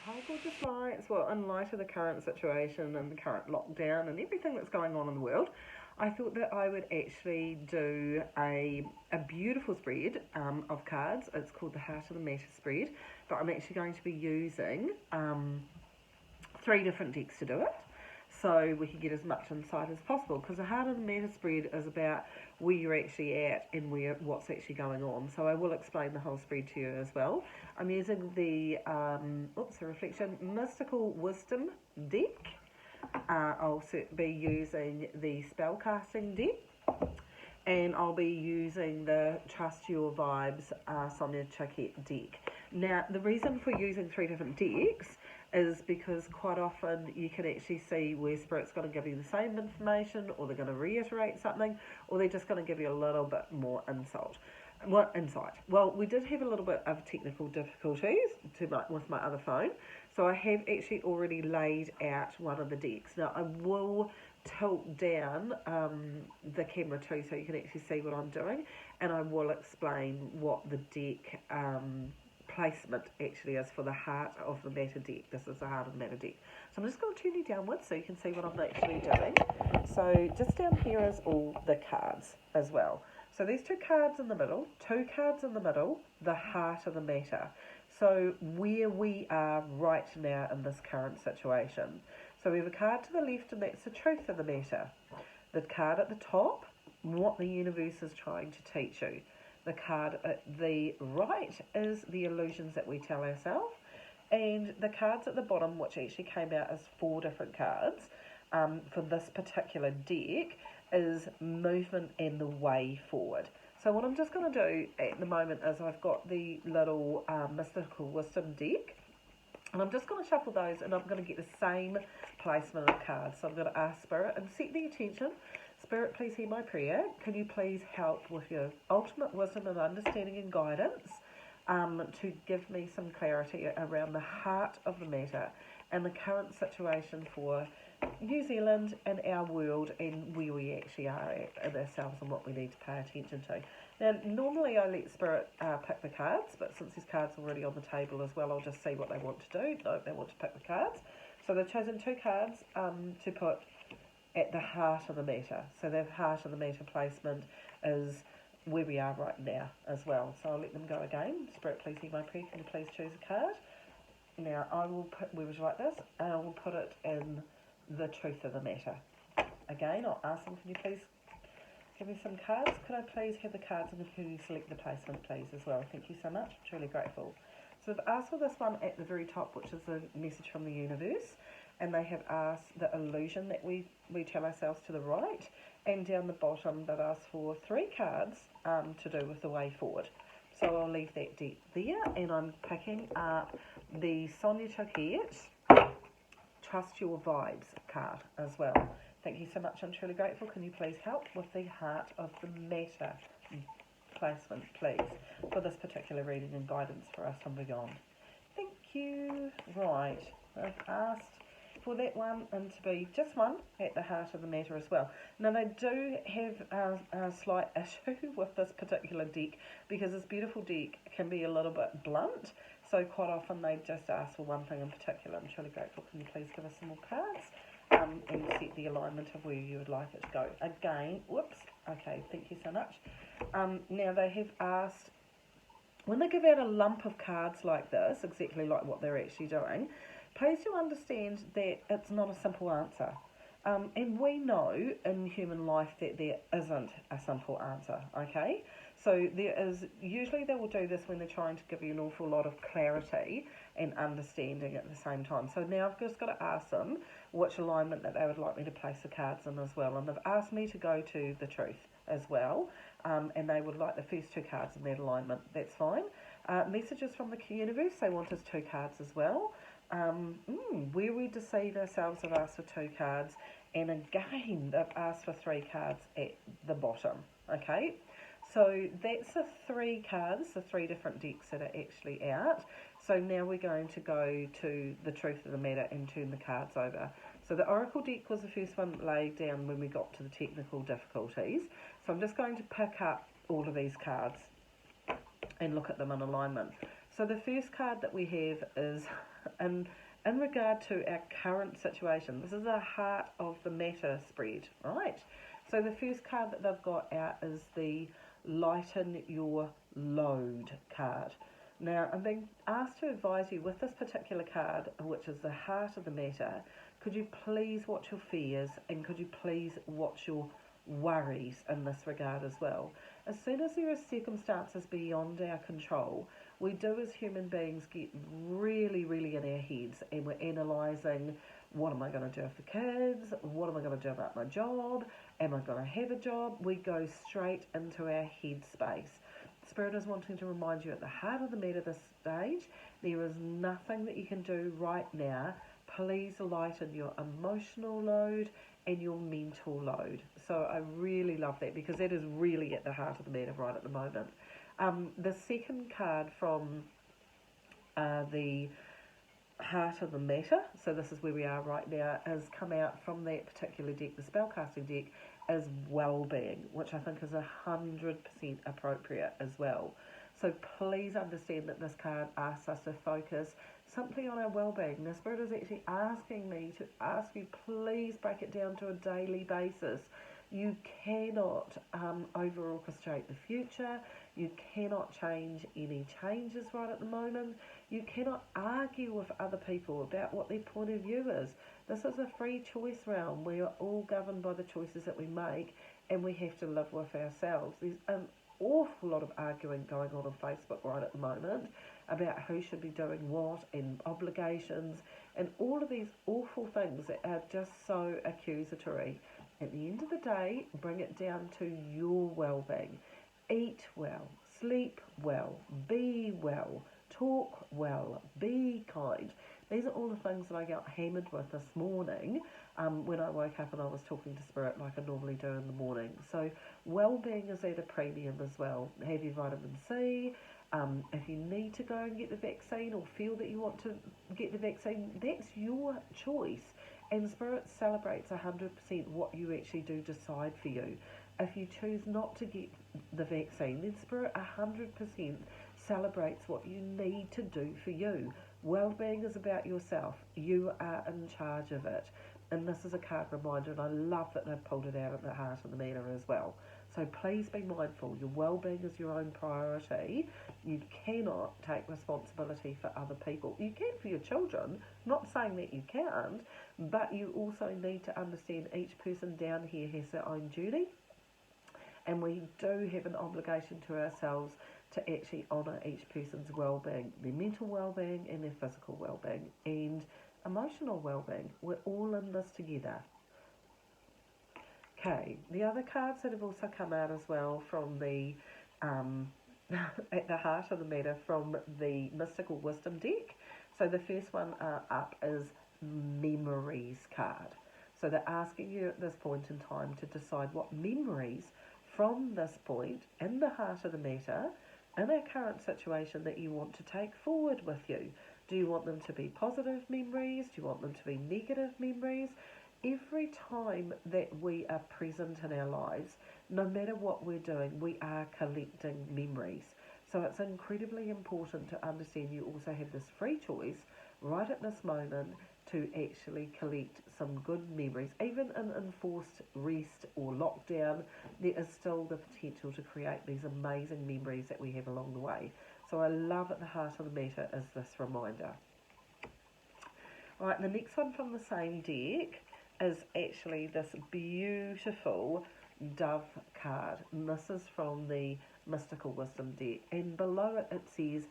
Hi, gorgeous lights. Well, in light of the current situation and the current lockdown and everything that's going on in the world, I thought that I would actually do a beautiful spread of cards. It's called the Heart of the Matter spread, but I'm actually going to be using three different decks to do it, so we can get as much insight as possible, because the Heart of the Matter spread is about where you're actually at and what's actually going on. So I will explain the whole spread to you as well. I'm using the a reflection mystical wisdom deck. I'll be using the spellcasting deck, and I'll be using the Trust Your Vibes Sonia Choquette deck. Now, the reason for using three different decks is because quite often you can actually see where Spirit's going to give you the same information, or they're going to reiterate something, or they're just going to give you a little bit more insight. Well, we did have a little bit of technical difficulties with my other phone, so I have actually already laid out one of the decks. Now, I will tilt down the camera too, so you can actually see what I'm doing, and I will explain what the deck placement actually is for the Heart of the Matter deck. This is the Heart of the Matter deck. So I'm just going to turn you downwards so you can see what I'm actually doing. So just down here is all the cards as well. So these two cards in the middle, the Heart of the Matter. So where we are right now in this current situation. So we have a card to the left, and that's the truth of the matter. The card at the top, what the universe is trying to teach you. The card at the right is the illusions that we tell ourselves. And the cards at the bottom, which actually came out as four different cards for this particular deck, is movement and the way forward. So what I'm just going to do at the moment is I've got the little mystical wisdom deck, and I'm just going to shuffle those, and I'm going to get the same placement of cards. So I'm going to ask Spirit and set the attention. Spirit, please hear my prayer. Can you please help with your ultimate wisdom and understanding and guidance to give me some clarity around the heart of the matter and the current situation for New Zealand and our world, and where we actually are at ourselves and what we need to pay attention to. Now, normally I let Spirit pick the cards, but since these cards are already on the table as well, I'll just see what they want to do. No, they want to pick the cards. So they've chosen two cards to put at the heart of the matter. So their Heart of the Matter placement is where we are right now as well. So I'll let them go again. Spirit, please hear my prayer. Can you please choose a card? Now, I will put, where would you like this? And I will put it in the truth of the matter. Again, I'll ask them, can you please give me some cards? Could I please have the cards, and can you select the placement, please, as well? Thank you so much. I'm truly grateful. So I've asked for this one at the very top, which is a message from the universe, and they have asked the illusion that we tell ourselves to the right, and down the bottom they've asked for three cards to do with the way forward. So I'll leave that deck there, and I'm picking up the Sonia Choquette Trust Your Vibes card as well. Thank you so much. I'm truly grateful. Can you please help with the Heart of the Matter placement, please, for this particular reading and guidance for us and beyond? Thank you. Right, I've asked for that one and to be just one at the Heart of the Matter as well. Now, they do have a slight issue with this particular deck, because this beautiful deck can be a little bit blunt. So quite often they just ask for one thing in particular. I'm truly grateful. Can you please give us some more cards and set the alignment of where you would like it to go? Again, whoops. Okay, thank you so much. Now, they have asked, when they give out a lump of cards like this, exactly like what they're actually doing, please do understand that it's not a simple answer. And we know in human life that there isn't a simple answer, okay? So usually they will do this when they're trying to give you an awful lot of clarity and understanding at the same time. So now I've just got to ask them which alignment that they would like me to place the cards in as well. And they've asked me to go to the truth as well, and they would like the first two cards in that alignment. That's fine. Messages from the universe, they want us two cards as well. Where we deceive ourselves, have asked for two cards, and again they've asked for three cards at the bottom. Okay, so that's the three cards, the three different decks that are actually out. So now we're going to go to the truth of the matter and turn the cards over. So the Oracle deck was the first one laid down when we got to the technical difficulties. So I'm just going to pick up all of these cards and look at them in alignment. So the first card that we have is in regard to our current situation. This is a heart of the matter spread, right? So the first card that they've got out is the lighten your load card. Now, I'm being asked to advise you with this particular card, which is the heart of the matter, could you please watch your fears and could you please watch your worries in this regard as well. As soon as there are circumstances beyond our control, we do as human beings get really, really in our heads and we're analysing, what am I going to do with the kids? What am I going to do about my job? Am I going to have a job? We go straight into our head space. Spirit is wanting to remind you at the heart of the matter this stage, there is nothing that you can do right now. Please lighten your emotional load and your mental load. So I really love that because that is really at the heart of the matter right at the moment. The second card from the heart of the matter, so this is where we are right now, has come out from that particular deck, the spellcasting deck, as well-being, which I think is 100% appropriate as well. So please understand that this card asks us to focus simply on our well-being. The Spirit is actually asking me to ask you, please break it down to a daily basis. You cannot over-orchestrate the future. You cannot change any changes right at the moment. You cannot argue with other people about what their point of view is. This is a free choice realm. We are all governed by the choices that we make, and we have to live with ourselves. There's an awful lot of arguing going on Facebook right at the moment about who should be doing what and obligations and all of these awful things that are just so accusatory. At the end of the day, bring it down to your well-being. Eat well, sleep well, be well, talk well, be kind. These are all the things that I got hammered with this morning when I woke up and I was talking to Spirit like I normally do in the morning. So well-being is at a premium as well. Have your vitamin C. If you need to go and get the vaccine or feel that you want to get the vaccine, that's your choice. And Spirit celebrates 100% what you actually do decide for you. If you choose not to get the vaccine, then Spirit 100% celebrates what you need to do for you. Well-being is about yourself. You are in charge of it. And this is a card reminder, and I love that they've pulled it out at the heart of the matter as well. So please be mindful. Your well-being is your own priority. You cannot take responsibility for other people. You can for your children. I'm not saying that you can't, but you also need to understand each person down here has their own duty. And we do have an obligation to ourselves to actually honour each person's well-being, their mental well-being and their physical well-being and emotional well-being. We're all in this together. Okay, the other cards that have also come out as well from the at the heart of the matter from the Mystical Wisdom deck. So the first one up is Memories card. So they're asking you at this point in time to decide what memories from this point in the heart of the matter, in our current situation, that you want to take forward with you. Do you want them to be positive memories? Do you want them to be negative memories? Every time that we are present in our lives, no matter what we're doing, we are collecting memories. So it's incredibly important to understand you also have this free choice right at this moment to actually collect some good memories. Even in enforced rest or lockdown, there is still the potential to create these amazing memories that we have along the way. So I love at the heart of the matter is this reminder. All right, the next one from the same deck is actually this beautiful Dove card. And this is from the Mystical Wisdom deck. And below it, it says,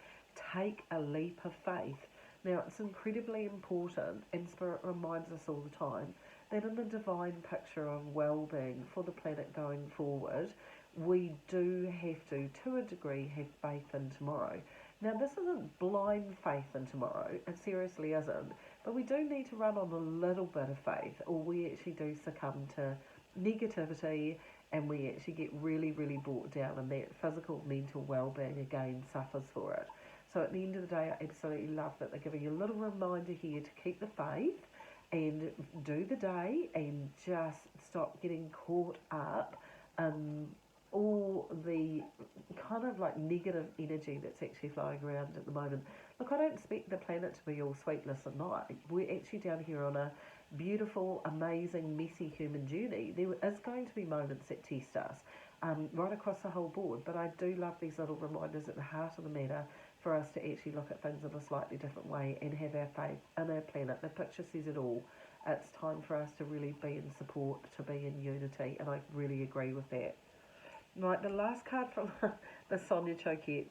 take a leap of faith. Now, it's incredibly important, and Spirit reminds us all the time, that in the divine picture of well-being for the planet going forward, we do have to a degree, have faith in tomorrow. Now, this isn't blind faith in tomorrow, it seriously isn't, but we do need to run on a little bit of faith, or we actually do succumb to negativity, and we actually get really, really brought down, and that physical, mental well-being again suffers for it. So at the end of the day, I absolutely love that they're giving you a little reminder here to keep the faith and do the day and just stop getting caught up in all the kind of like negative energy that's actually flowing around at the moment. Look, I don't expect the planet to be all sweetness and light. We're actually down here on a beautiful, amazing, messy human journey. There is going to be moments that test us, right across the whole board. But I do love these little reminders at the heart of the matter for us to actually look at things in a slightly different way and have our faith in our planet. The picture says it all. It's time for us to really be in support, to be in unity, and I really agree with that. Right, the last card from the Sonia Choquette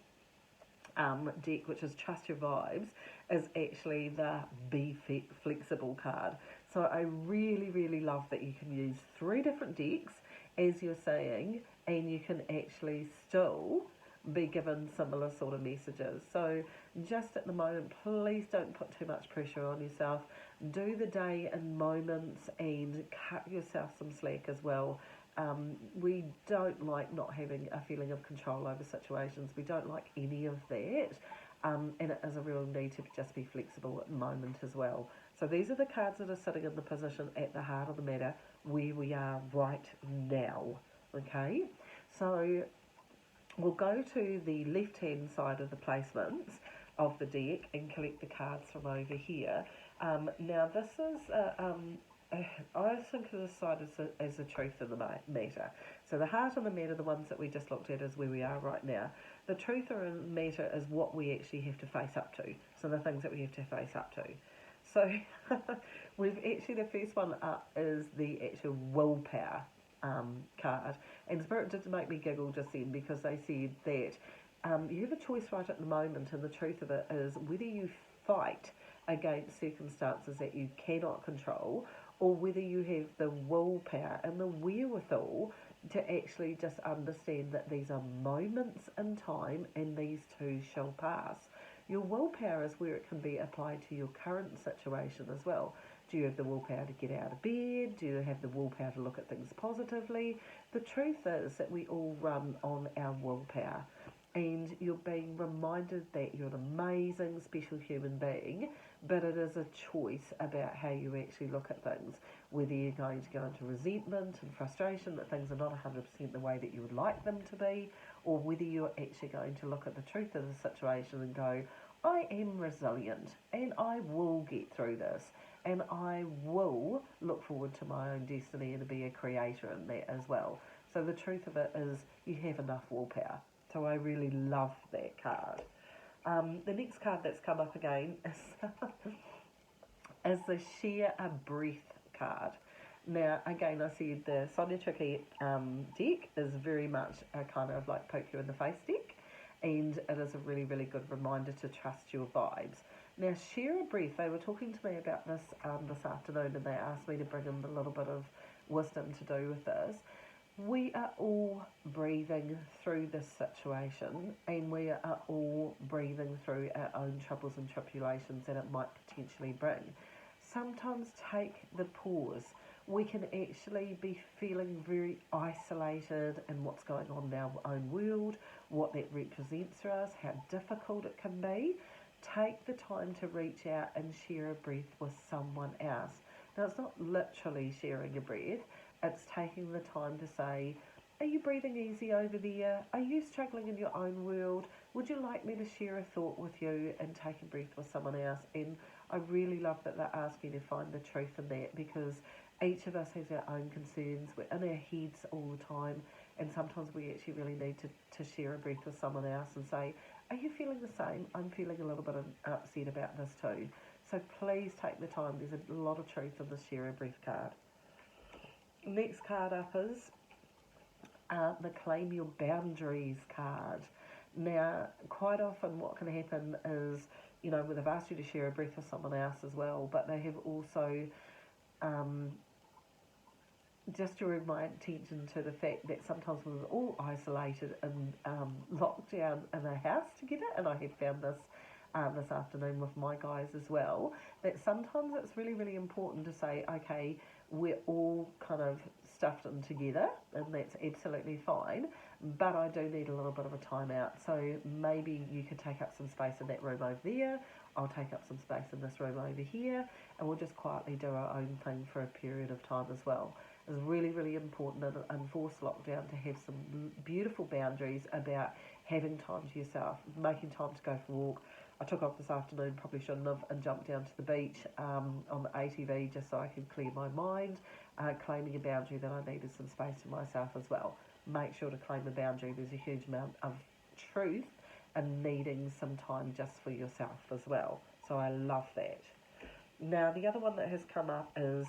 deck, which is Trust Your Vibes, is actually the Be Flexible card. So I really, really love that you can use 3 different decks, as you're saying, and you can actually still be given similar sort of messages. So just at the moment, please don't put too much pressure on yourself. Do the day in moments and cut yourself some slack as well. We don't like not having a feeling of control over situations. We don't like any of that. And it is a real need to just be flexible at the moment as well. So these are the cards that are sitting in the position at the heart of the matter where we are right now. Okay? So we'll go to the left-hand side of the placements of the deck and collect the cards from over here. Now this is I think of this side as the truth of the matter. So the heart of the matter, the ones that we just looked at, is where we are right now. The truth of the matter is what we actually have to face up to. So the things that we have to face up to. So we've actually, the first one up is the actual willpower card. And Spirit did make me giggle just then because they said that you have a choice right at the moment, and the truth of it is whether you fight against circumstances that you cannot control, or whether you have the willpower and the wherewithal to actually just understand that these are moments in time and these too shall pass. Your willpower is where it can be applied to your current situation as well. Do you have the willpower to get out of bed? Do you have the willpower to look at things positively? The truth is that we all run on our willpower, and you're being reminded that you're an amazing, special human being, but it is a choice about how you actually look at things, whether you're going to go into resentment and frustration that things are not 100% the way that you would like them to be, or whether you're actually going to look at the truth of the situation and go, I am resilient, and I will get through this, and I will look forward to my own destiny and to be a creator in that as well. So the truth of it is you have enough willpower. So I really love that card. The next card that's come up again is the Share a Breath card. Now, again, I said the Sonia Choquette deck is very much a kind of like poke you in the face deck, and it is a really, really good reminder to trust your vibes. Now, Share a Breath, they were talking to me about this this afternoon, and they asked me to bring in a little bit of wisdom to do with this. We are all breathing through this situation, and we are all breathing through our own troubles and tribulations that it might potentially bring. Sometimes take the pause. We can actually be feeling very isolated in what's going on in our own world, what that represents for us, how difficult it can be. Take the time to reach out and share a breath with someone else. Now, it's not literally sharing a breath. It's taking the time to say, are you breathing easy over there? Are you struggling in your own world? Would you like me to share a thought with you and take a breath with someone else? And I really love that they're asking to find the truth in that, because each of us has our own concerns. We're in our heads all the time, and sometimes we actually really need to share a breath with someone else and say, are you feeling the same? I'm feeling a little bit upset about this too. So please take the time. There's a lot of truth in the Share a Breath card. Next card up is the Claim Your Boundaries card. Now, quite often what can happen is, you know, they've asked you to share a breath with someone else as well, but they have also just drew my attention to the fact that sometimes we're all isolated and locked down in a house together, and I have found this this afternoon with my guys as well, that sometimes it's really, really important to say, okay, we're all kind of stuffed in together, and that's absolutely fine, but I do need a little bit of a time out. So maybe you could take up some space in that room over there, I'll take up some space in this room over here, and we'll just quietly do our own thing for a period of time as well. It's really, really important in an enforced lockdown to have some beautiful boundaries about having time to yourself, making time to go for a walk. I took off this afternoon, probably shouldn't have, and jumped down to the beach on the ATV just so I could clear my mind, claiming a boundary that I needed some space for myself as well. Make sure to claim a boundary. There's a huge amount of truth and needing some time just for yourself as well. So I love that. Now, the other one that has come up is,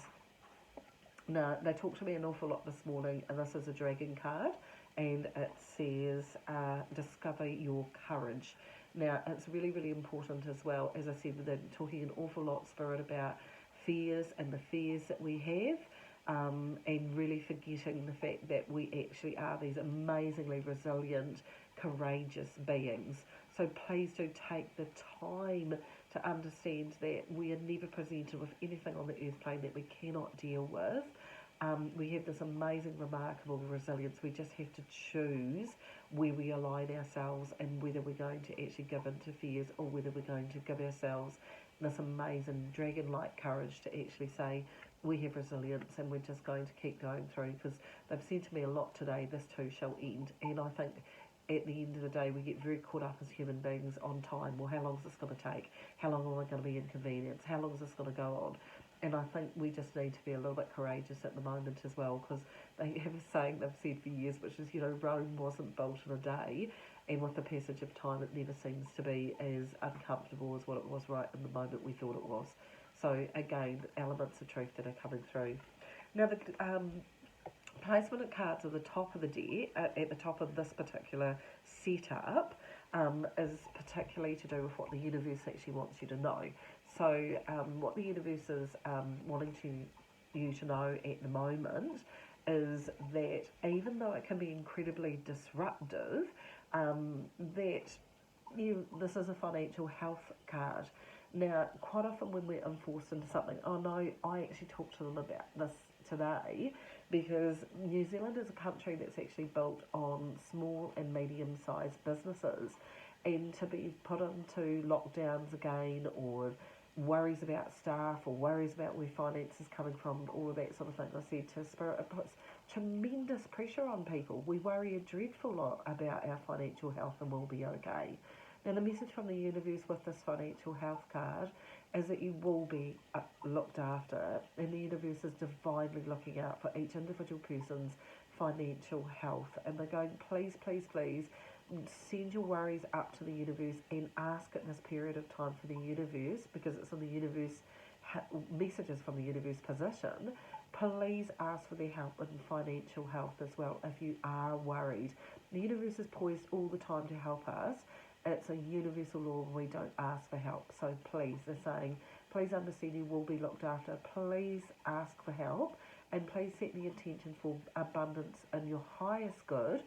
now, they talked to me an awful lot this morning, and this is a dragon card, and it says, discover your courage. Now, it's really, really important as well. As I said, they're talking an awful lot, Spirit, about fears and the fears that we have, and really forgetting the fact that we actually are these amazingly resilient, courageous beings. So please do take the time to understand that we are never presented with anything on the earth plane that we cannot deal with. We have this amazing, remarkable resilience. We just have to choose where we align ourselves and whether we're going to actually give in to fears or whether we're going to give ourselves this amazing dragon-like courage to actually say we have resilience and we're just going to keep going through, because they've said to me a lot today, this too shall end. And I think at the end of the day, we get very caught up as human beings on time. Well, how long is this going to take? How long am I going to be inconvenienced? How long is this going to go on? And I think we just need to be a little bit courageous at the moment as well, because they have a saying they've said for years, which is, Rome wasn't built in a day, and with the passage of time, it never seems to be as uncomfortable as what it was right in the moment we thought it was. So again, elements of truth that are coming through. Now, the placement of cards at the top of the deck, at the top of this particular setup, is particularly to do with what the universe actually wants you to know. So what the universe is wanting you to know at the moment is that even though it can be incredibly disruptive, that this is a financial health card. Now, quite often when we're enforced into something, oh no, I actually talked to them about this today, because New Zealand is a country that's actually built on small and medium-sized businesses, and to be put into lockdowns again, or worries about staff, or worries about where finances coming from, all of that sort of thing, I said to Spirit, it puts tremendous pressure on people. We worry a dreadful lot about our financial health and we'll be okay. Now, the message from the universe with this financial health card is that you will be looked after, and the universe is divinely looking out for each individual person's financial health. And they're going, please, please, please, send your worries up to the universe and ask at this period of time for the universe, because it's in the universe, messages from the universe position. Please ask for their help in financial health as well if you are worried. The universe is poised all the time to help us. It's a universal law, we don't ask for help. So please, they're saying, please understand you will be looked after. Please ask for help, and please set the intention for abundance in your highest good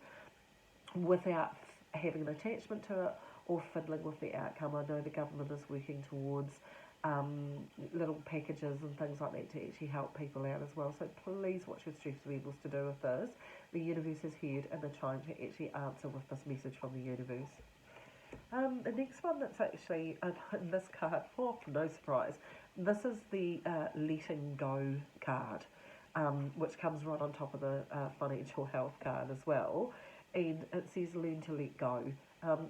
without having an attachment to it or fiddling with the outcome. I know the government is working towards little packages and things like that to actually help people out as well. So please watch your stress levels to do with this. The universe is heard, and they're trying to actually answer with this message from the universe. The next one that's actually in this card, no surprise, this is the letting go card, which comes right on top of the financial health card as well, and it says learn to let go.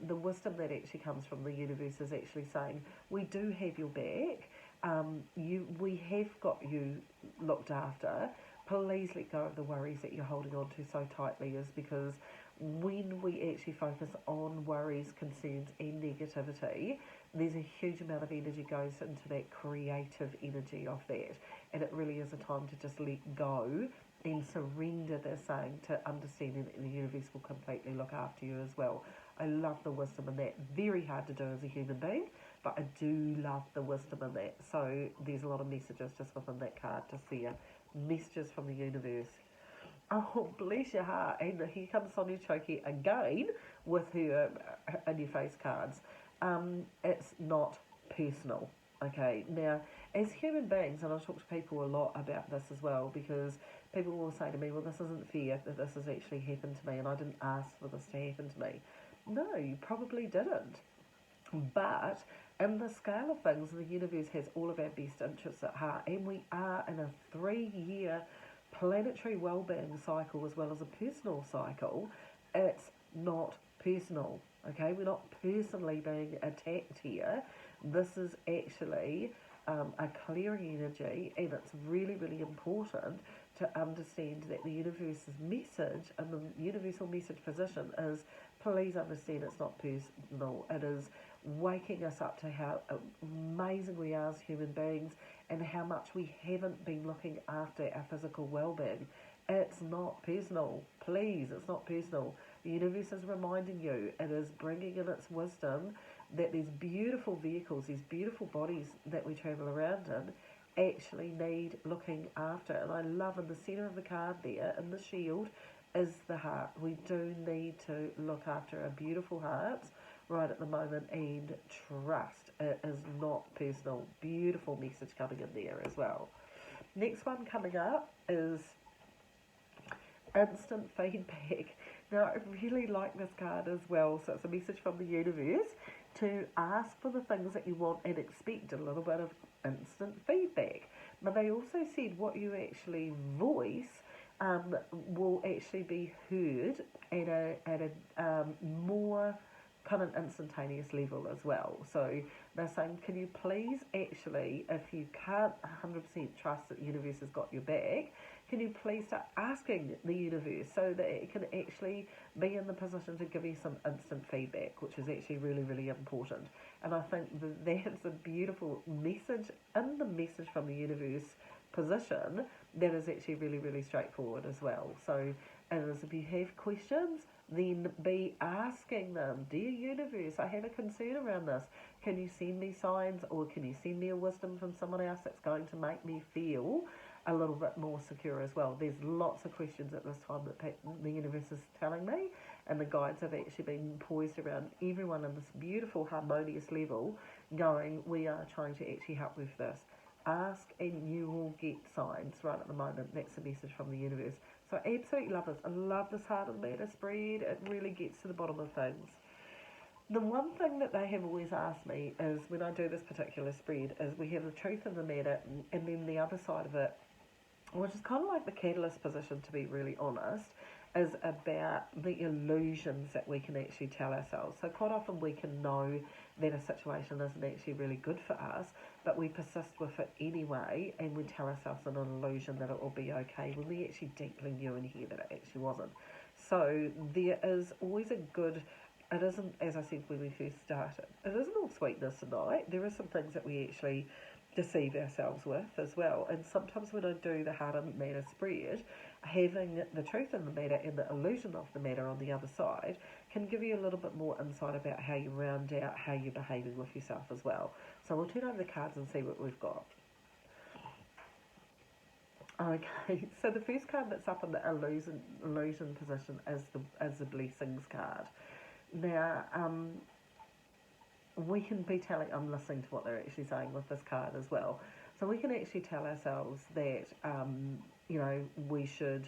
The wisdom that actually comes from the universe is actually saying, we do have your back, we have got you looked after. Please let go of the worries that you're holding on to so tightly, is because when we actually focus on worries, concerns and negativity, there's a huge amount of energy goes into that creative energy of that, and it really is a time to just let go and surrender, they're saying, to understanding that the universe will completely look after you as well. I love the wisdom in that. Very hard to do as a human being, but I do love the wisdom in that. So there's a lot of messages just within that card to see messages from the universe. Oh, bless your heart. And here comes Sonia Choki again with her in your face cards. It's not personal. Okay, now, as human beings, and I talk to people a lot about this as well, because people will say to me, well, this isn't fair that this has actually happened to me, and I didn't ask for this to happen to me. No, you probably didn't. But in the scale of things, the universe has all of our best interests at heart, and we are in a 3-year planetary well-being cycle as well as a personal cycle, it's not personal. Okay, we're not personally being attacked here. This is actually a clearing energy, and it's really, really important to understand that the universe's message and the universal message position is, please understand it's not personal. It is waking us up to how amazing we are as human beings and how much we haven't been looking after our physical well-being. It's not personal. Please, it's not personal. The universe is reminding you, it is bringing in its wisdom that these beautiful vehicles, these beautiful bodies that we travel around in, actually need looking after. And I love in the centre of the card there, in the shield, is the heart. We do need to look after our beautiful hearts right at the moment and trust. It is not personal. Beautiful message coming in there as well. Next one coming up is instant feedback. Now, I really like this card as well, so it's a message from the universe to ask for the things that you want and expect a little bit of instant feedback. But they also said what you actually voice will actually be heard at a more kind of instantaneous level as well. So they're saying, can you please actually, if you can't 100% trust that the universe has got your back, can you please start asking the universe so that it can actually be in the position to give you some instant feedback, which is actually really, really important. And I think that's a beautiful message in the message from the universe position that is actually really, really straightforward as well. So as if you have questions, then be asking them, dear universe, I have a concern around this. Can you send me signs, or can you send me a wisdom from someone else that's going to make me feel a little bit more secure as well? There's lots of questions at this time that the universe is telling me, and the guides have actually been poised around everyone in this beautiful harmonious level, going, we are trying to actually help with this. Ask and you will get signs right at the moment. That's the message from the universe. So I absolutely love this. I love this Heart of Matter spread. It really gets to the bottom of things. The one thing that they have always asked me is, when I do this particular spread, is we have the truth of the matter, and then the other side of it, which is kind of like the catalyst position, to be really honest, is about the illusions that we can actually tell ourselves. So quite often we can know that a situation isn't actually really good for us, but we persist with it anyway, and we tell ourselves an illusion that it will be okay when we actually deeply knew in here that it actually wasn't. So there is always a good, it isn't, as I said when we first started, it isn't all sweetness tonight. There are some things that we actually deceive ourselves with as well. And sometimes when I do the Heart of Matter spread, having the truth in the matter and the illusion of the matter on the other side can give you a little bit more insight about how you round out how you're behaving with yourself as well. So we'll turn over the cards and see what we've got. Okay, so the first card that's up in the illusion position is the blessings card. Now, we can be telling, I'm listening to what they're actually saying with this card as well. So we can actually tell ourselves that, we should,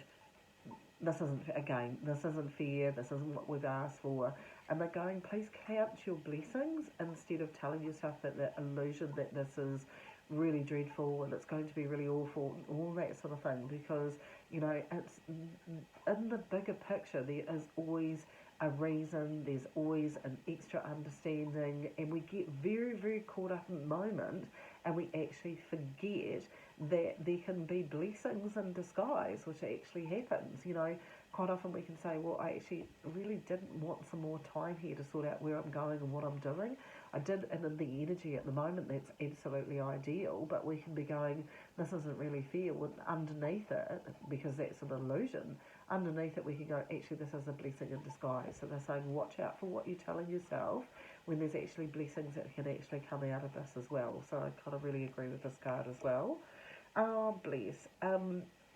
this isn't fair, this isn't what we've asked for. And they're going, please count your blessings instead of telling yourself that the illusion that this is really dreadful and it's going to be really awful, all that sort of thing, because, it's in the bigger picture, there is always a reason, there's always an extra understanding, and we get very, very caught up in the moment, and we actually forget that there can be blessings in disguise, which actually happens. Quite often we can say, well, I actually really didn't want some more time here to sort out where I'm going and what I'm doing. I did, and in the energy at the moment, that's absolutely ideal, but we can be going, this isn't really fair. Well, underneath it, because that's an illusion, underneath it we can go, actually this is a blessing in disguise. So they're saying, watch out for what you're telling yourself when there's actually blessings that can actually come out of this as well. So I kind of really agree with this card as well. Oh, bless.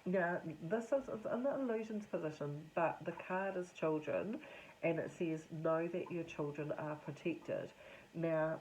Now, this is in the illusions position, but the card is children, and it says, know that your children are protected. Now,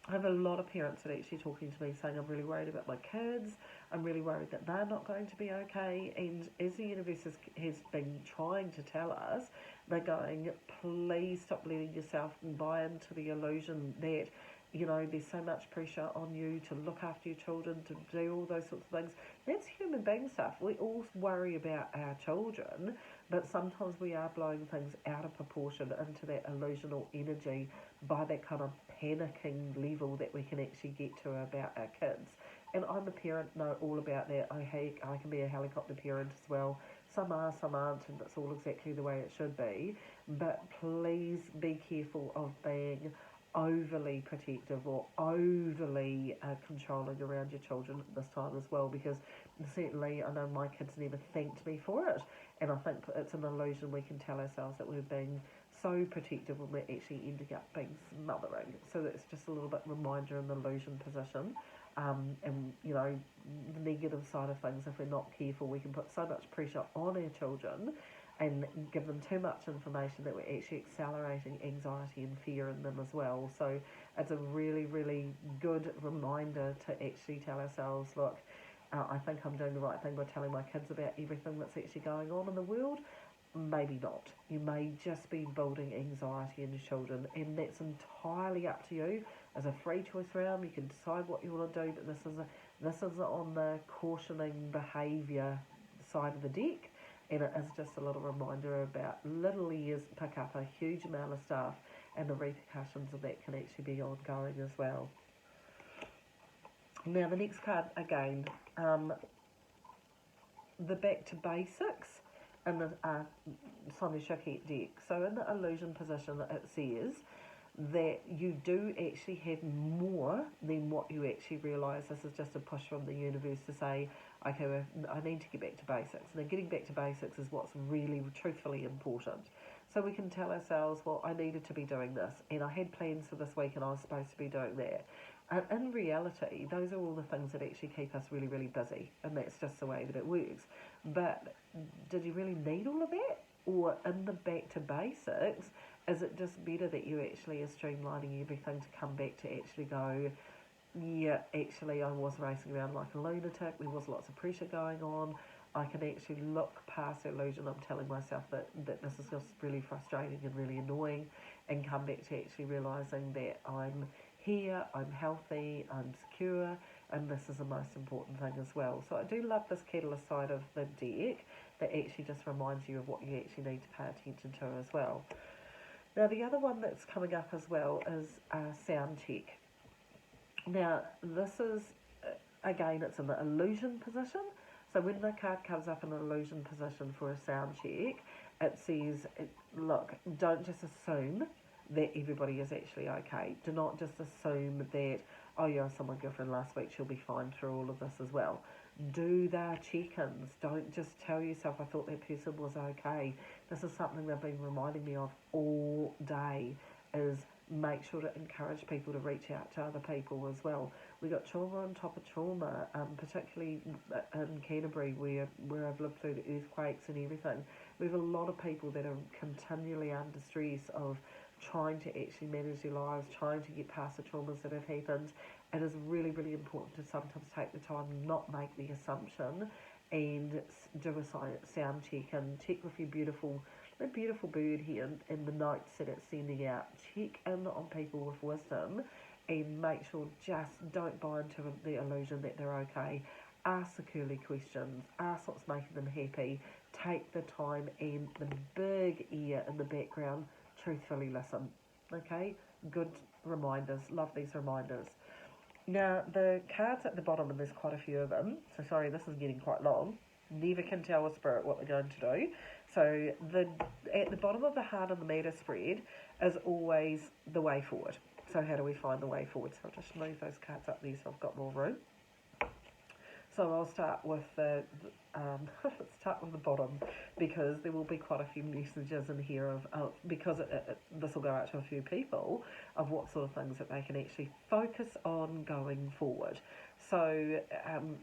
I have a lot of parents that are actually talking to me saying, I'm really worried about my kids, I'm really worried that they're not going to be okay, and as the universe has been trying to tell us, they're going, please stop letting yourself buy into the illusion that you know, there's so much pressure on you to look after your children, to do all those sorts of things. That's human being stuff. We all worry about our children, but sometimes we are blowing things out of proportion into that illusional energy by that kind of panicking level that we can actually get to about our kids. And I'm a parent, know all about that. I can be a helicopter parent as well. Some are, some aren't, and it's all exactly the way it should be. But please be careful of being overly protective or overly controlling around your children at this time as well, because certainly I know my kids never thanked me for it, and I think it's an illusion we can tell ourselves that we're being so protective when we're actually ending up being smothering. So that's just a little bit reminder in the illusion position. And you know, the negative side of things, if we're not careful, we can put so much pressure on our children and give them too much information that we're actually accelerating anxiety and fear in them as well. So it's a really, really good reminder to actually tell ourselves, look, I think I'm doing the right thing by telling my kids about everything that's actually going on in the world. Maybe not. You may just be building anxiety in your children, and that's entirely up to you. As a free choice round, you can decide what you want to do, but this is on the cautioning behaviour side of the deck, and it is just a little reminder about little ears pick up a huge amount of stuff, and the repercussions of that can actually be ongoing as well. Now the next card again, the back to basics in the Sonia Choquette deck. So in the illusion position, it says that you do actually have more than what you actually realise. This is just a push from the universe to say, okay, well, I need to get back to basics. Now, getting back to basics is what's really, truthfully important. So we can tell ourselves, well, I needed to be doing this, and I had plans for this week, and I was supposed to be doing that. And in reality, those are all the things that actually keep us really, really busy, and that's just the way that it works. But did you really need all of that? Or in the back to basics, is it just better that you actually are streamlining everything to come back to actually go, yeah, actually I was racing around like a lunatic, there was lots of pressure going on, I can actually look past the illusion I'm telling myself that this is just really frustrating and really annoying, and come back to actually realising that I'm here, I'm healthy, I'm secure, and this is the most important thing as well. So I do love this catalyst side of the deck that actually just reminds you of what you actually need to pay attention to as well. Now the other one that's coming up as well is sound check. Now this is, again, it's in the illusion position. So when the card comes up in an illusion position for a sound check, it says, look, don't just assume that everybody is actually okay. Do not just assume that, oh yeah, I saw my girlfriend last week, she'll be fine through all of this as well. Do their check-ins. Don't just tell yourself, I thought that person was okay. This is something they've been reminding me of all day, is make sure to encourage people to reach out to other people as well. We got trauma on top of trauma, particularly in Canterbury where I've lived through the earthquakes and everything. We have a lot of people that are continually under stress of trying to actually manage their lives, trying to get past the traumas that have happened. It is really, really important to sometimes take the time, not make the assumption, and do a sound check and check with your beautiful bird here and the notes that it's sending out. Check in on people with wisdom and make sure, just don't buy into the illusion that they're okay. Ask the curly questions, ask what's making them happy, take the time, and the big ear in the background, truthfully listen. Okay, good reminders, love these reminders. Now the cards at the bottom, and there's quite a few of them, so sorry this is getting quite long, never can tell with spirit what they're going to do. So at the bottom of the heart and the meter spread is always the way forward. So how do we find the way forward? So I'll just move those cards up there so I've got more room. So I'll start with let's start with the bottom, because there will be quite a few messages in here of because this will go out to a few people of what sort of things that they can actually focus on going forward. So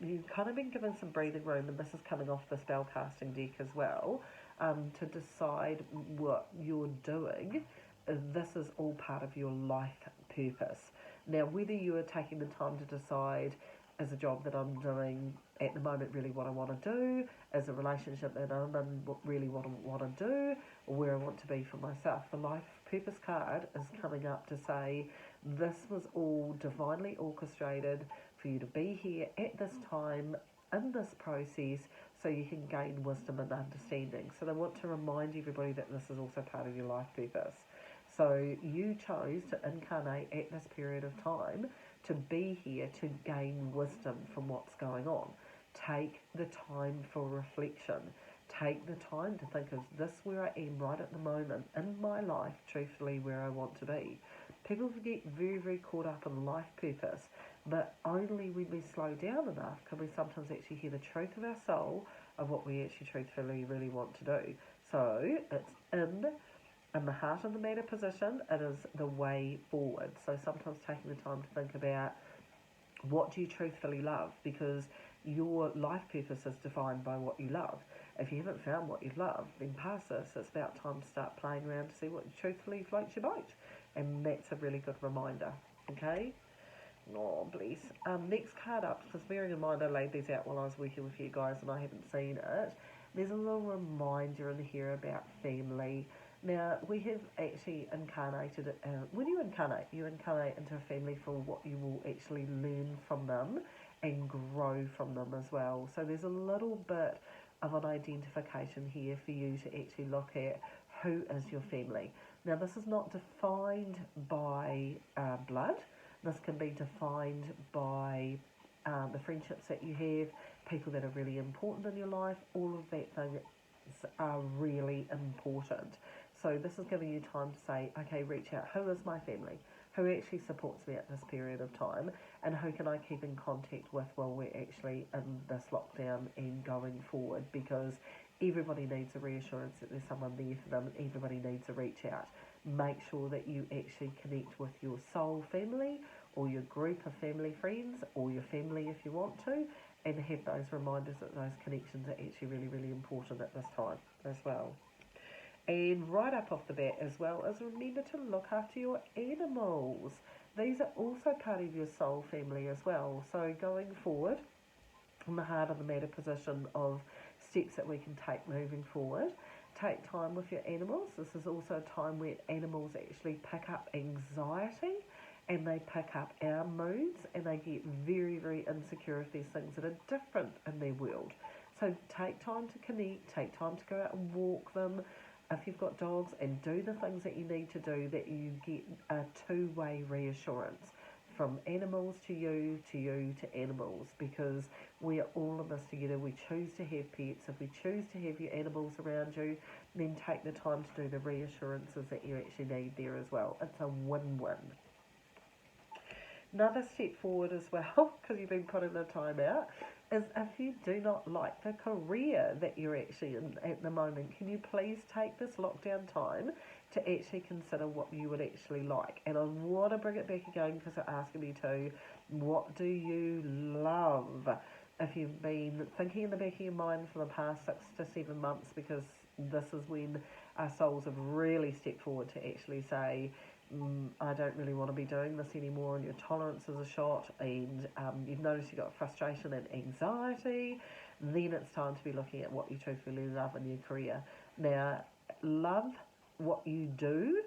you've kind of been given some breathing room, and this is coming off the spell casting deck as well, to decide what you're doing. This is all part of your life purpose. Now, whether you are taking the time to decide, is a job that I'm doing at the moment really what I want to do, is a relationship that I'm in really what I want to do, or where I want to be for myself. The life purpose card is coming up to say, This was all divinely orchestrated for you to be here at this time in this process so you can gain wisdom and understanding. So they want to remind everybody that this is also part of your life purpose. So you chose to incarnate at this period of time to be here to gain wisdom from what's going on. Take the time for reflection. Take the time to think, is this where I am right at the moment in my life, truthfully where I want to be? People get very, very caught up in life purpose, but only when we slow down enough can we sometimes actually hear the truth of our soul of what we actually truthfully really want to do. So it's in the heart of the matter position, it is the way forward. So sometimes taking the time to think about what do you truthfully love, because your life purpose is defined by what you love. If you haven't found what you love, then past this, it's about time to start playing around to see what truthfully floats your boat. And that's a really good reminder, okay? Oh, bless. Next card up, because bearing in mind I laid these out while I was working with you guys and I haven't seen it, there's a little reminder in here about family. Now, we have actually incarnated, when you incarnate into a family for what you will actually learn from them and grow from them as well. So there's a little bit of an identification here for you to actually look at who is your family. Now, this is not defined by blood. This can be defined by the friendships that you have, people that are really important in your life. All of that things are really important. So this is giving you time to say, okay, reach out. Who is my family? Who actually supports me at this period of time? And who can I keep in contact with while we're actually in this lockdown and going forward? Because everybody needs a reassurance that there's someone there for them. Everybody needs a reach out. Make sure that you actually connect with your soul family or your group of family friends or your family if you want to, and have those reminders that those connections are actually really, really important at this time as well. And right up off the bat as well is remember to look after your animals. These are also part of your soul family as well. So going forward, in the heart of the matter position of steps that we can take moving forward, take time with your animals. This is also a time where animals actually pick up anxiety and they pick up our moods and they get very, very insecure if there's things that are different in their world. So take time to connect, take time to go out and walk them if you've got dogs, and do the things that you need to do, that you get a two-way reassurance from animals to you to animals, because we are all in this together. We choose to have pets. If we choose to have your animals around you, then take the time to do the reassurances that you actually need there as well. It's a win-win. Another step forward as well, because you've been putting the time out, is if you do not like the career that you're actually in at the moment, can you please take this lockdown time to actually consider what you would actually like? And I want to bring it back again because they're asking me to. What do you love? If you've been thinking in the back of your mind for the past 6 to 7 months, because this is when our souls have really stepped forward to actually say, I don't really want to be doing this anymore, and your tolerances are shot, and you've noticed you've got frustration and anxiety, then it's time to be looking at what you truthfully love in your career. Now, love what you do,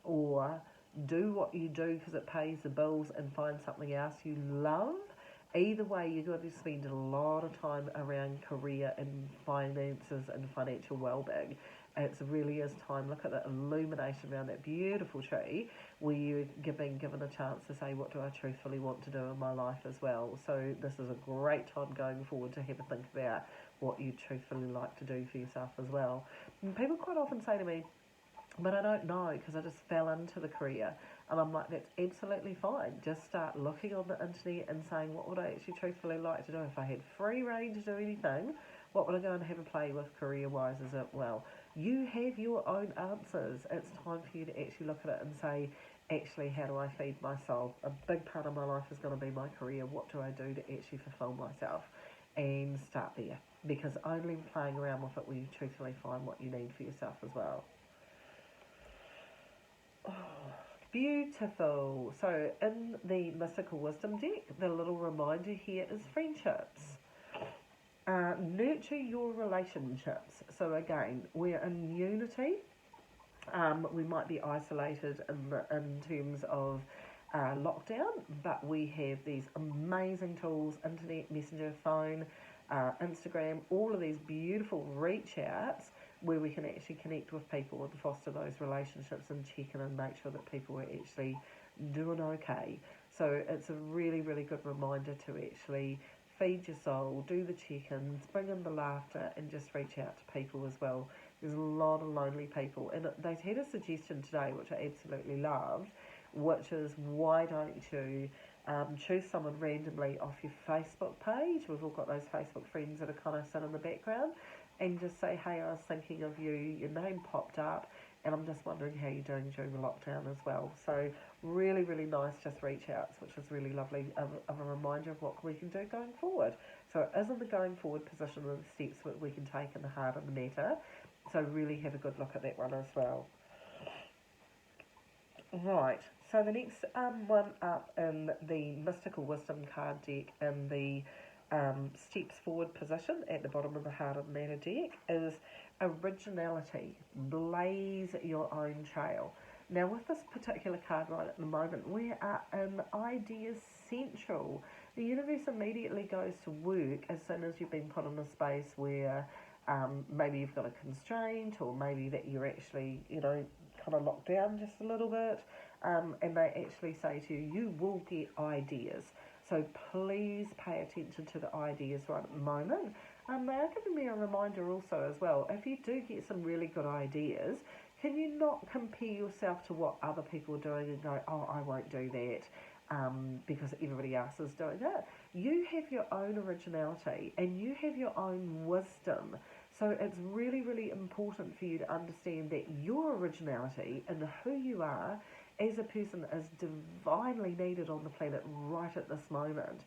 or do what you do because it pays the bills and find something else you love. Either way, you're going to spend a lot of time around career and finances and financial well-being. It really is time. Look at that illumination around that beautiful tree where you're being given a chance to say, what do I truthfully want to do in my life as well? So this is a great time going forward to have a think about what you truthfully like to do for yourself as well. And people quite often say to me, but I don't know because I just fell into the career. And I'm like, that's absolutely fine. Just start looking on the internet and saying, what would I actually truthfully like to do? If I had free reign to do anything, what would I go and have a play with career-wise? Is it, well, you have your own answers. It's time for you to actually look at it and say, actually, how do I feed my soul? A big part of my life is going to be my career. What do I do to actually fulfill myself? And start there. Because only playing around with it will you truthfully find what you need for yourself as well. Oh, beautiful. So in the Mystical Wisdom deck, the little reminder here is friendships. Nurture your relationships. So again, we're in unity. We might be isolated in terms of lockdown, but we have these amazing tools, internet, messenger, phone, Instagram, all of these beautiful reach outs where we can actually connect with people and foster those relationships and check in and make sure that people are actually doing okay. So it's a really, really good reminder to actually feed your soul, do the check-ins, bring in the laughter, and just reach out to people as well. There's a lot of lonely people, and they had a suggestion today, which I absolutely loved, which is why don't you choose someone randomly off your Facebook page. We've all got those Facebook friends that are kind of sit in the background, and just say, hey, I was thinking of you, your name popped up, and I'm just wondering how you're doing during the lockdown as well. So really, really nice just reach outs, which is really lovely of a reminder of what we can do going forward. So it is in the going forward position and the steps that we can take in the heart of the matter. So really have a good look at that one as well. Right, so the next one up in the Mystical Wisdom card deck in the steps forward position at the bottom of the Heart of Matter deck is originality. Blaze your own trail. Now with this particular card right at the moment, we are in Ideas Central. The universe immediately goes to work as soon as you've been put in a space where maybe you've got a constraint, or maybe that you're actually, kind of locked down just a little bit, and they actually say to you, you will get ideas. So please pay attention to the ideas right at the moment. They are giving me a reminder also as well, if you do get some really good ideas, can you not compare yourself to what other people are doing and go, oh, I won't do that because everybody else is doing it. You have your own originality and you have your own wisdom. So it's really, really important for you to understand that your originality and who you are as a person is divinely needed on the planet right at this moment.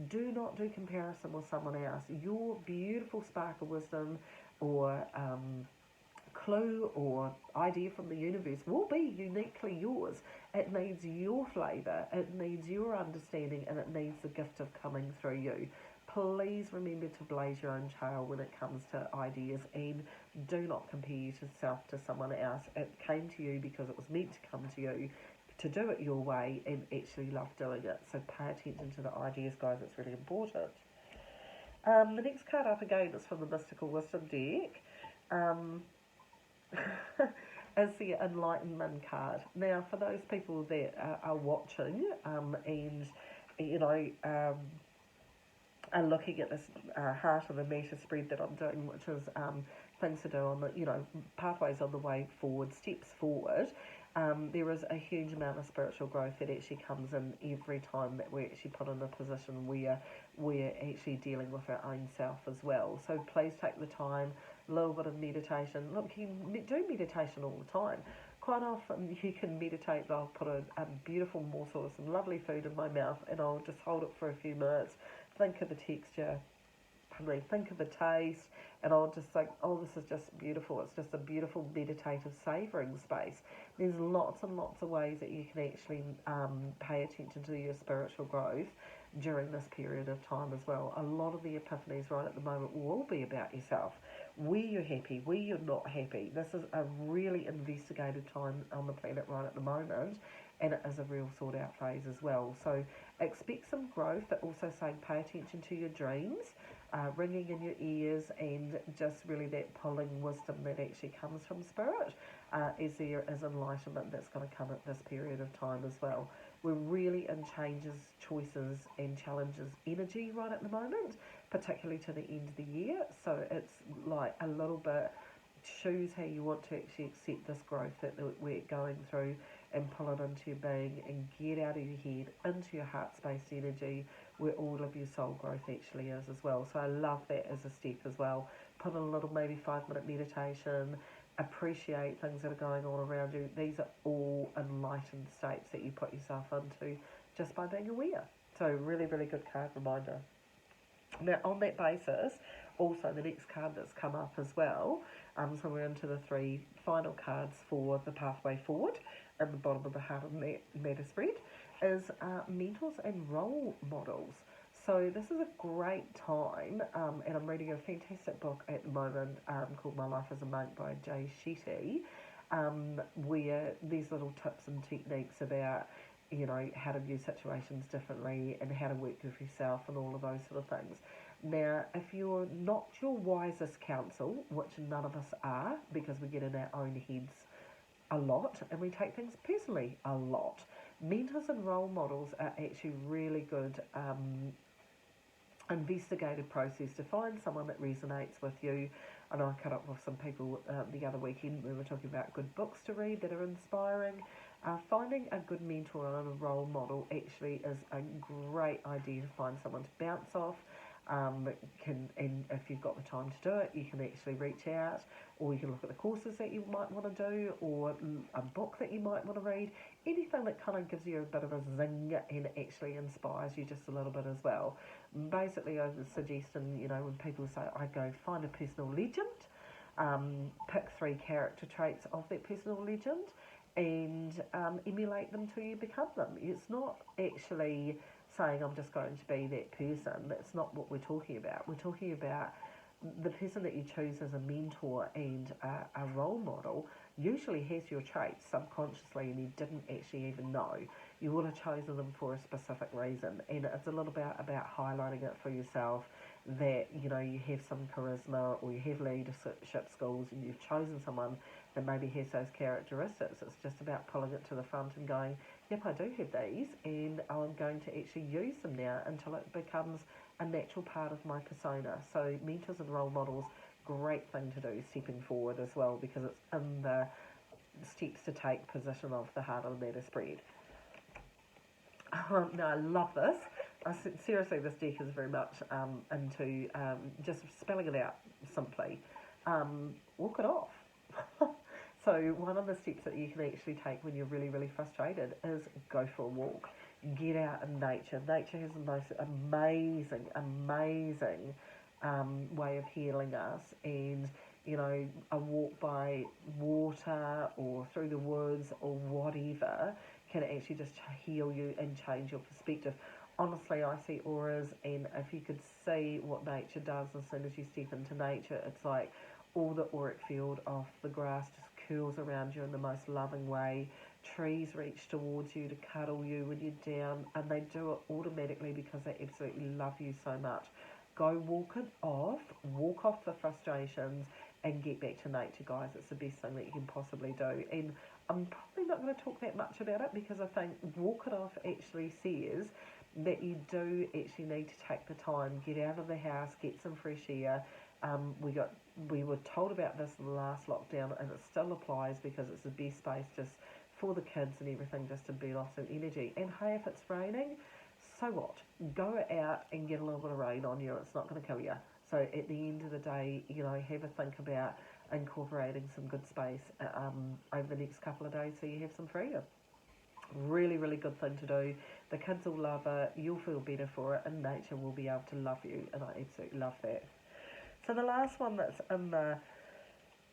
Do not do comparison with someone else. Your beautiful spark of wisdom or clue or idea from the universe will be uniquely yours. It needs your flavour, it needs your understanding, and it needs the gift of coming through you. Please remember to blaze your own trail when it comes to ideas, and do not compare yourself to someone else. It came to you because it was meant to come to you, to do it your way and actually love doing it. So pay attention to the ideas, guys, it's really important. The next card up again is from the Mystical Wisdom deck. Is the Enlightenment card. Now, for those people that are watching and, are looking at this Heart of the Matter spread that I'm doing, which is things to do on the, pathways on the way forward, steps forward, there is a huge amount of spiritual growth that actually comes in every time that we're actually put in a position where we're actually dealing with our own self as well. So please take the time, a little bit of meditation. Look, you do meditation all the time. Quite often you can meditate, I'll put a beautiful morsel of some lovely food in my mouth and I'll just hold it for a few minutes, think of the texture, think of the taste, and I'll just think, oh, this is just beautiful. It's just a beautiful meditative savouring space. There's lots and lots of ways that you can actually pay attention to your spiritual growth during this period of time as well. A lot of the epiphanies right at the moment will be about yourself. Where you're happy, where you're not happy. This is a really investigative time on the planet right at the moment, and it is a real sort out phase as well. So expect some growth, but also saying pay attention to your dreams, ringing in your ears, and just really that pulling wisdom that actually comes from spirit, as there is enlightenment that's going to come at this period of time as well. We're really in changes, choices and challenges energy right at the moment, particularly to the end of the year. So it's like a little bit, choose how you want to actually accept this growth that we're going through and pull it into your being and get out of your head into your heart space energy where all of your soul growth actually is as well. So I love that as a step as well. Put in a little maybe 5-minute meditation, appreciate things that are going on around you. These are all enlightened states that you put yourself into just by being aware. So really, really good card reminder. Now on that basis, also the next card that's come up as well, so we're into the 3 final cards for the pathway forward at the bottom of the Heart of Matter spread, is mentors and role models. So this is a great time, and I'm reading a fantastic book at the moment called My Life as a Monk by Jay Shetty, where there's little tips and techniques about how to view situations differently and how to work with yourself and all of those sort of things. Now, if you're not your wisest counsel, which none of us are, because we get in our own heads a lot and we take things personally a lot, mentors and role models are actually really good investigative process to find someone that resonates with you. I know I cut up with some people the other weekend. We were talking about good books to read that are inspiring. Finding a good mentor and a role model actually is a great idea to find someone to bounce off. And if you've got the time to do it, you can actually reach out, or you can look at the courses that you might want to do, or a book that you might want to read. Anything that kind of gives you a bit of a zing and actually inspires you just a little bit as well. Basically, I was suggesting, when people say, I go find a personal legend, pick 3 character traits of that personal legend, and emulate them till you become them. It's not actually saying I'm just going to be that person. That's not what we're talking about. We're talking about the person that you choose as a mentor and a role model usually has your traits subconsciously and you didn't actually even know. You would have chosen them for a specific reason, and it's a little bit about highlighting it for yourself that you have some charisma or you have leadership skills and you've chosen someone that maybe has those characteristics. It's just about pulling it to the front and going, yep, I do have these and I'm going to actually use them now until it becomes a natural part of my persona. So mentors and role models, great thing to do stepping forward as well, because it's in the steps to take position of the heart on that spread. No, I love this. Seriously, this deck is very much into just spelling it out simply. Walk it off. So one of the steps that you can actually take when you're really, really frustrated is go for a walk. Get out in nature. Nature has the most amazing, amazing way of healing us. And, a walk by water or through the woods or whatever can actually just heal you and change your perspective. Honestly, I see auras, and if you could see what nature does as soon as you step into nature, it's like all the auric field of the grass just curls around you in the most loving way. Trees reach towards you to cuddle you when you're down, and they do it automatically because they absolutely love you so much. Go walk off the frustrations, and get back to nature, guys. It's the best thing that you can possibly do. And I'm probably not going to talk that much about it because I think walk it off actually says that you do actually need to take the time, get out of the house, get some fresh air. We were told about this in the last lockdown, and it still applies because it's the best space just for the kids and everything, just to burn off some energy. And hey, if it's raining, so what? Go out and get a little bit of rain on you. It's not going to kill you. So at the end of the day, have a think about incorporating some good space over the next couple of days so you have some freedom. Really, really good thing to do. The kids will love it. You'll feel better for it, and nature will be able to love you. And I absolutely love that. So the last one that's in the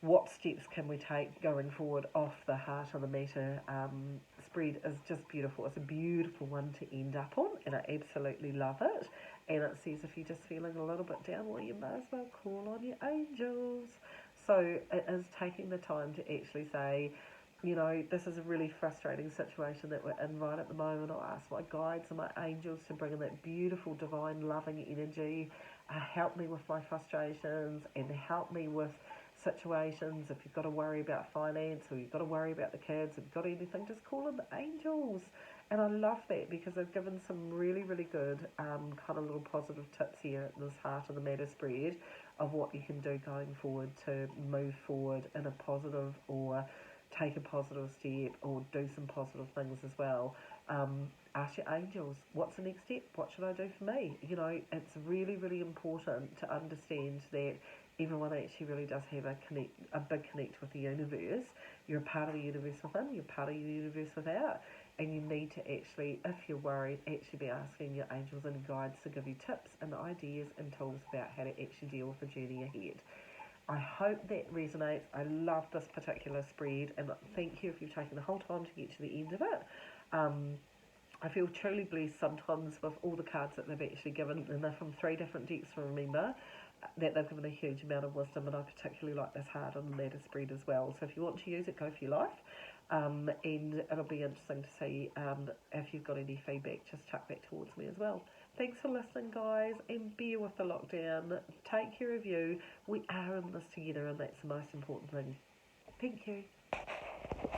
what steps can we take going forward off the heart of the meter spread is just beautiful. It's a beautiful one to end up on, and I absolutely love it. And it says if you're just feeling a little bit down, well, you may as well call on your angels. So it is taking the time to actually say, this is a really frustrating situation that we're in right at the moment. I'll ask my guides and my angels to bring in that beautiful, divine, loving energy, help me with my frustrations and help me with situations. If you've got to worry about finance or you've got to worry about the kids, if you've got anything, just call in the angels. And I love that because they've given some really, really good kind of little positive tips here in this Heart of the Matter spread of what you can do going forward to move forward in a positive or take a positive step or do some positive things as well. Ask your angels, what's the next step? What should I do for me? It's really, really important to understand that everyone actually really does have a big connect with the universe. You're a part of the universe within, you're part of the universe without. And you need to actually, if you're worried, actually be asking your angels and guides to give you tips and ideas and tools about how to actually deal with the journey ahead. I hope that resonates. I love this particular spread, and thank you if you've taken the whole time to get to the end of it. I feel truly blessed sometimes with all the cards that they've actually given, and they're from 3 different decks, remember, that they've given a huge amount of wisdom, and I particularly like this Heart on the Matter spread as well. So if you want to use it, go for your life. and it'll be interesting to see if you've got any feedback, just chuck that towards me as well. Thanks for listening, guys, and bear with the lockdown. Take care of you. We are in this together, and that's the most important thing. Thank you.